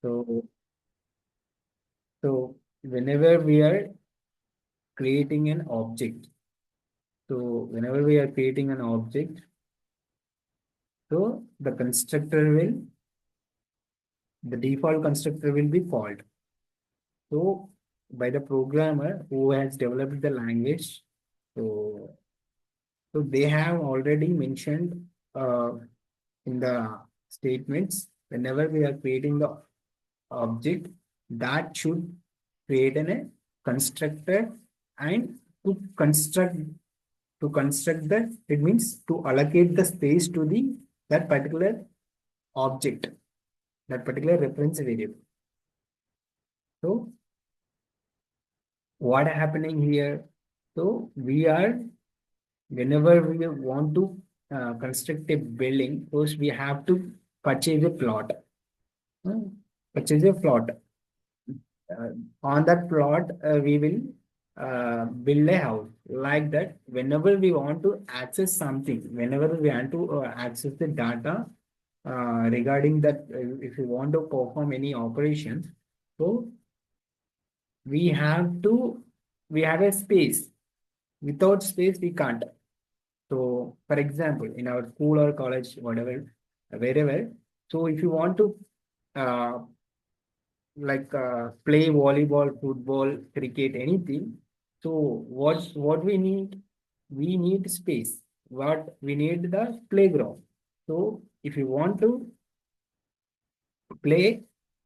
So, so whenever we are creating an object, so whenever we are creating an object, so the default constructor will be fault. So by the programmer who has developed the language, so so they have already mentioned in the statements whenever we are creating the object that should create a constructor and to construct that it means to allocate the space to the that particular object, that particular reference variable. So what happening here? So we are whenever we want to construct a building, first we have to purchase a plot. Hmm. Purchase a plot. Uh, on that plot, we will build a house. Like that, whenever we want to access something, whenever we want to access the data regarding that, if we want to perform any operations, so we have to we have a space. Without space, we can't. So, for example, in our school or college, whatever, wherever, so if you want to uh, play volleyball, football, cricket, anything, so what we need? We need space. What we need the playground. So, if you want to play,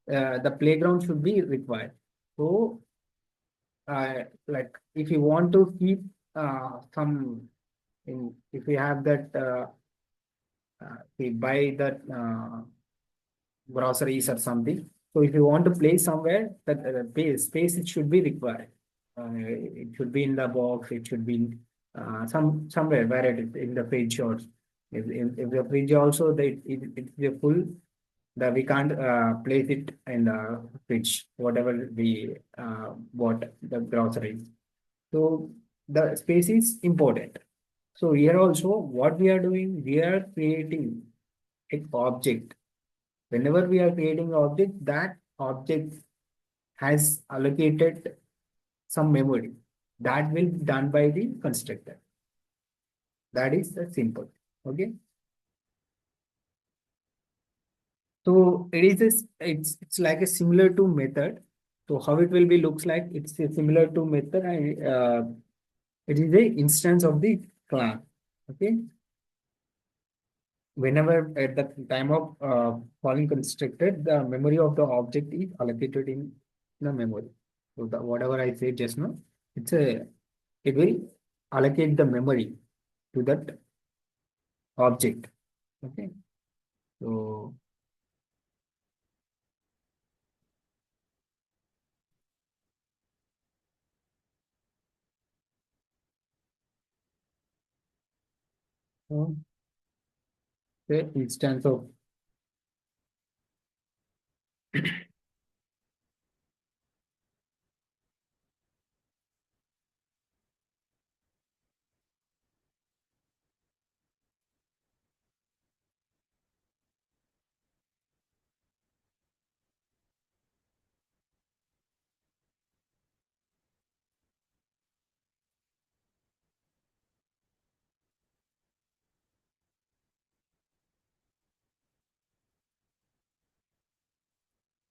the playground should be required. So, like if you want to keep some if we have that we buy that groceries or something. So if you want to place somewhere, that space it should be required. It should be in the box. It should be in, somewhere where it is in the fridge or if the fridge also it's a full that we can't place it in the fridge whatever we bought the groceries. So the space is important. So here also what we are doing, we are creating an object. Whenever we are creating an object, that object has allocated some memory that will be done by the constructor. That is the simple. Okay. So it is it's like a similar to method. So how it will be looks like it's a similar to method and it is a instance of the class. Okay. Whenever at the time of calling constructed, the memory of the object is allocated in the memory. So the whatever I said just now, it will allocate the memory to that object. Okay. So the instance of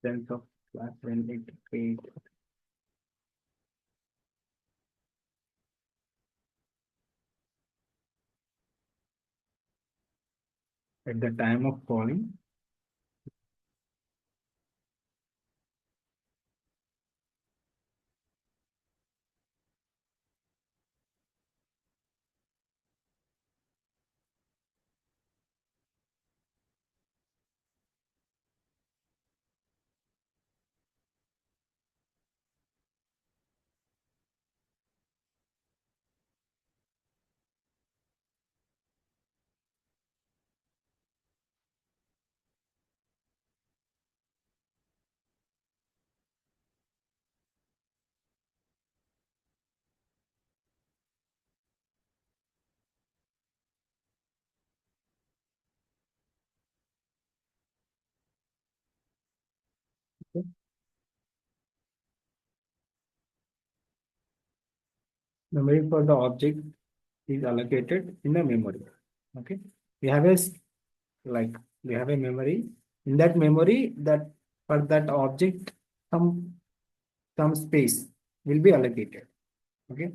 instance of class when it create at the time of calling. Okay. Memory for the object is allocated in the memory. Okay. We have a like we have a memory. In that memory, that for that object, some some space will be allocated. Okay.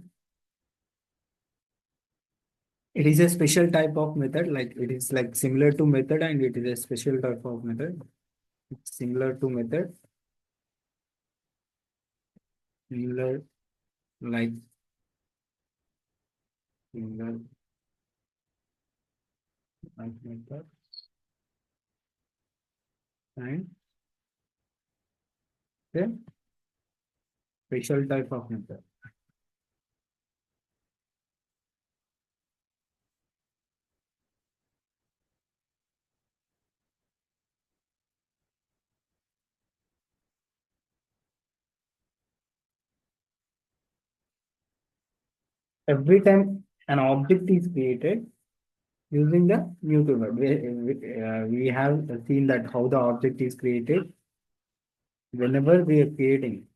It is a special type of method, like it is like similar to method and it is a special type of method. It's similar to method, similar like similar like method and the special type of method. Every time an object is created using the new keyword, we have seen that how the object is created whenever we are creating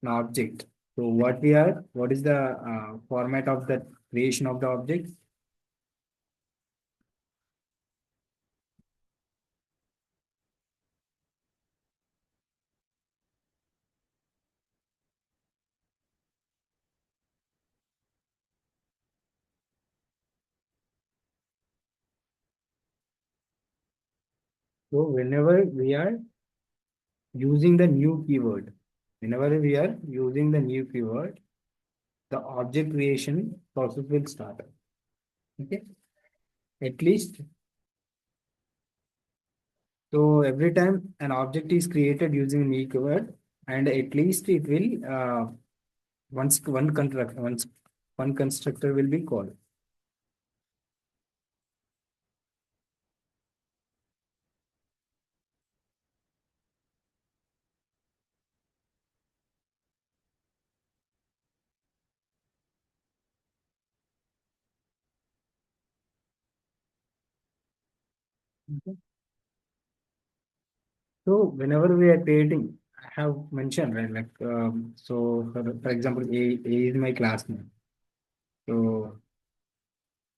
an object. So what is the format of the creation of the object? So using the new keyword, whenever we are using the new keyword, the object creation process will start. Okay. At least, so every time an object is created using a new keyword, and at least it will once one constructor will be called. Okay. So whenever we are creating, I have mentioned, right, like so for example, A is my class name. So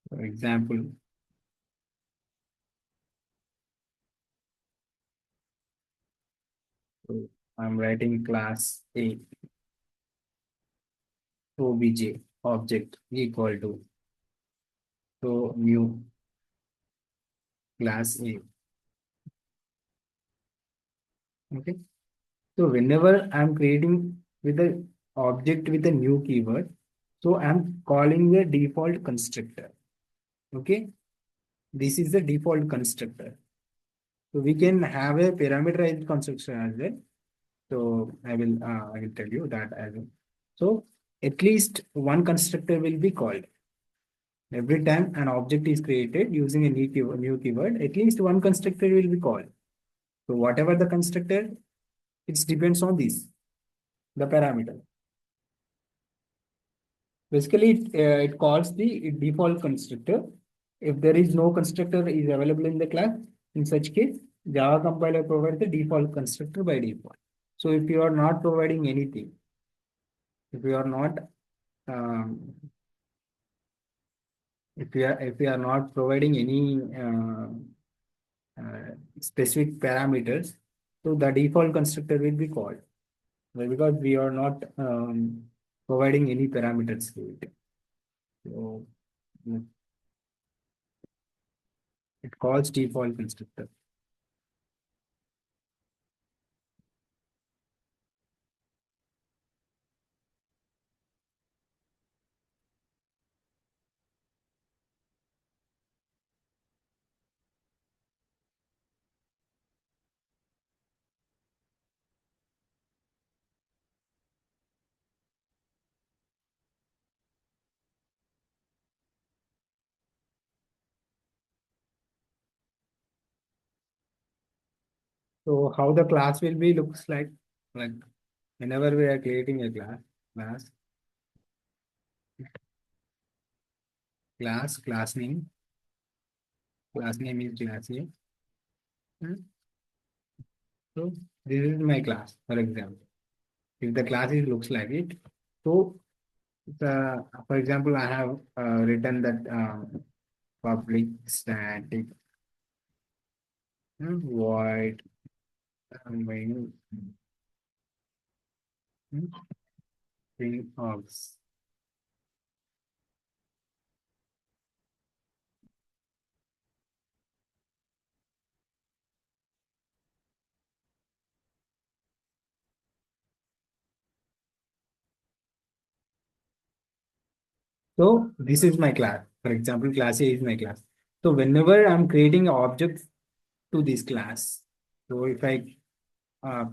for example, so I'm writing class A, obj object equal to, so new class A. Okay. So whenever I'm creating with the object with a new keyword, so I'm calling the default constructor. Okay. This is the default constructor. So we can have a parameterized constructor as well. So I will tell you that as well. So at least one constructor will be called. Every time an object is created using a new keyword, at least one constructor will be called. So whatever the constructor, it depends on this, the parameter. Basically, it calls the default constructor. If there is no constructor is available in the class, in such case, Java compiler provides the default constructor by default. So if you are not providing anything, if you are not um, if you are not providing any specific parameters, so the default constructor will be called. Why? Because we are not providing any parameters to it. So it calls default constructor. So how the class will be looks like whenever we are creating a class, class name is class A. Hmm. So This is my class, for example. If the class is looks like it, so for example, I have written that public static void main string args. So this is my class. For example, class A is my class. So whenever I'm creating an object to this class, so uh,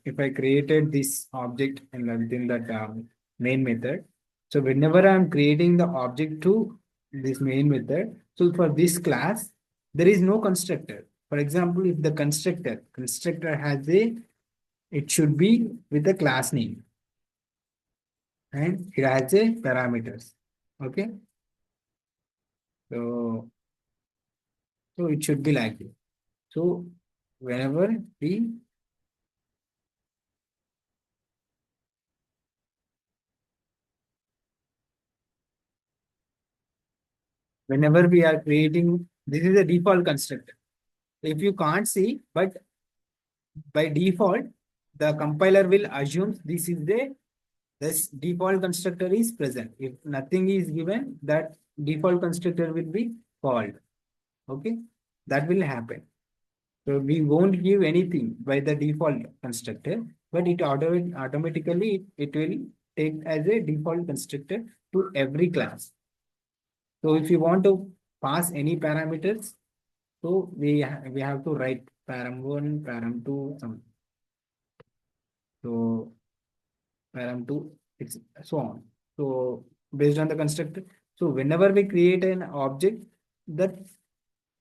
if I created this object in within that main method, so whenever I'm creating the object to this main method, so for this class, there is no constructor. For example, if the constructor has it should be with the class name and it has a parameters. Okay, so it should be like this. So whenever we whenever we are creating, this is a default constructor. If you can't see, but by default, the compiler will assume this default constructor is present. If nothing is given, that default constructor will be called. Okay, that will happen. So we won't give anything by the default constructor, but automatically it will take as a default constructor to every class. So if you want to pass any parameters, so we have to write param1, param2, some so param2, it's so on. So based on the constructor, so whenever we create an object, that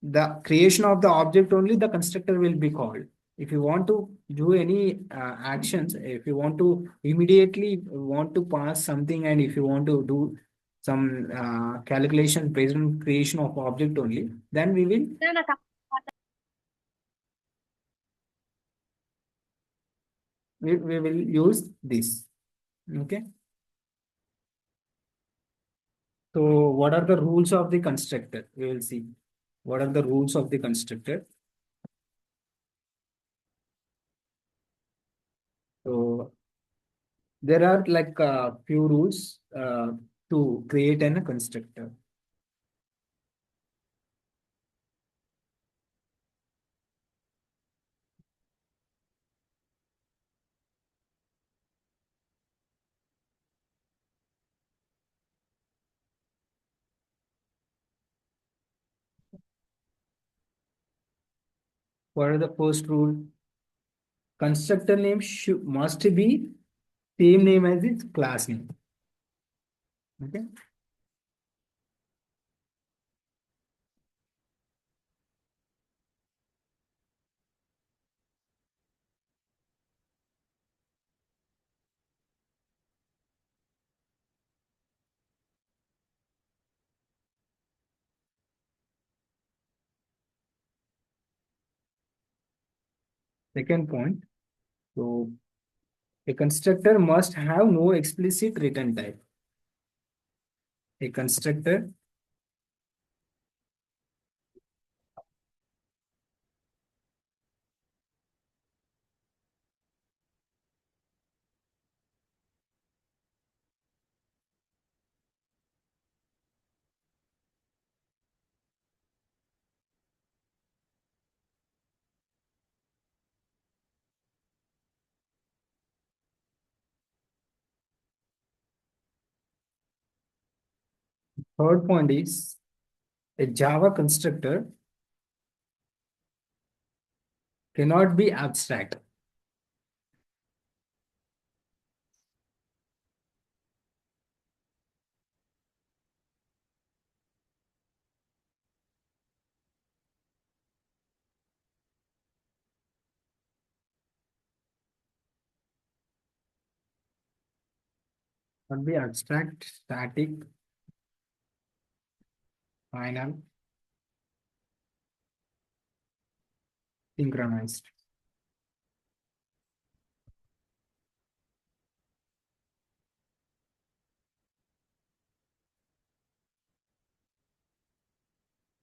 the creation of the object only the constructor will be called. If you want to do any actions, if you want to immediately want to pass something, and if you want to do some calculation based on creation of object only, then we will use this. Okay. So what are the rules of the constructor? We will see. What are the rules of the constructor? So there are like a few rules to create a constructor. What are the first rule? Constructor name must be same name as its class name. Okay. Second point. So a constructor must have no explicit return type. A constructor. Third point is a Java constructor cannot be abstract. Not be abstract, static, final, synchronized.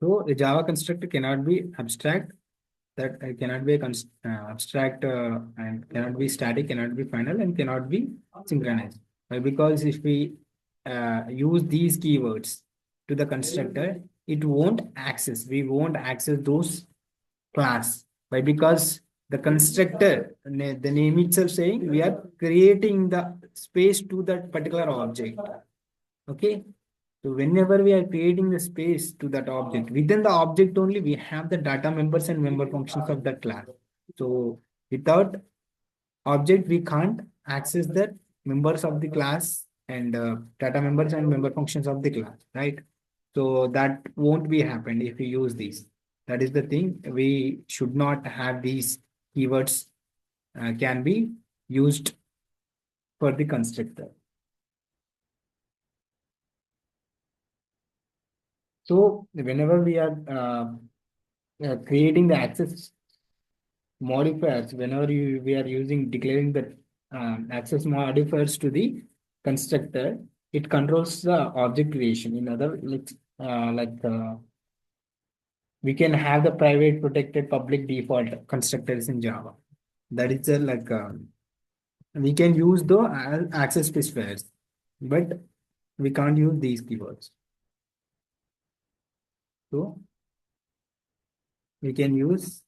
So a Java constructor cannot be abstract. That cannot be a abstract and cannot be static, cannot be final, and cannot be synchronized. Because if we use these keywords to the constructor, it won't access. We won't access those class. Why? Because the constructor, the name itself saying we are creating the space to that particular object. Okay. So whenever we are creating the space to that object, within the object only we have the data members and member functions of that class. So without object, we can't access the members of the class and data members and member functions of the class, right? So that won't be happened if we use these. That is the thing. We should not have these keywords can be used for the constructor. So whenever we are creating the access modifiers, whenever we are using declaring the access modifiers to the constructor, it controls the object creation. In other, we can have the private, protected, public, default constructors in Java. That is we can use the access specifiers, but we can't use these keywords. So we can use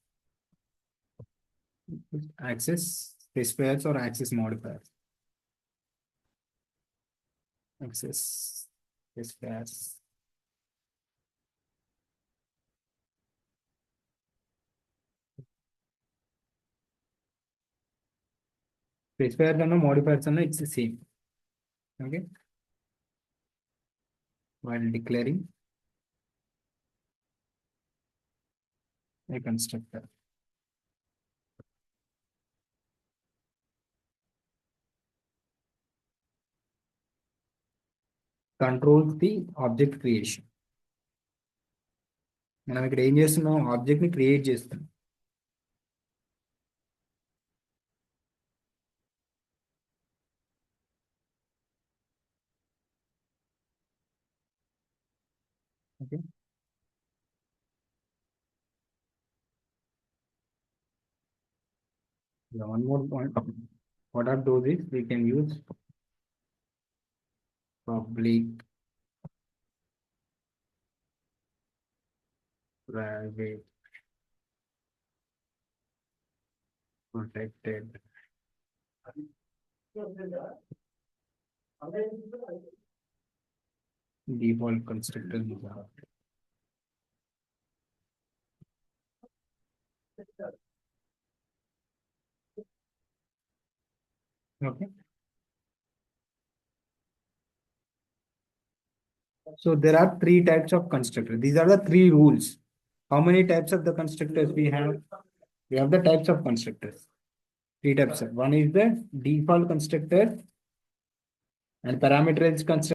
access specifiers or access modifiers. Access specifiers. Specifiers and modifiers are it's the same. Okay. While declaring a constructor. Controls the object creation. మనం ఇక్కడ ఏం చేస్తున్నాం object ని create చేస్తున్నాం. Okay. Yeah, one more point. What are those is we can use public, private, protected. Default constructor. Okay. So there are three types of constructor. These are the three rules. How many types of the constructors we have? We have the types of constructors. Three types. One is the default constructor and parameterized constructor.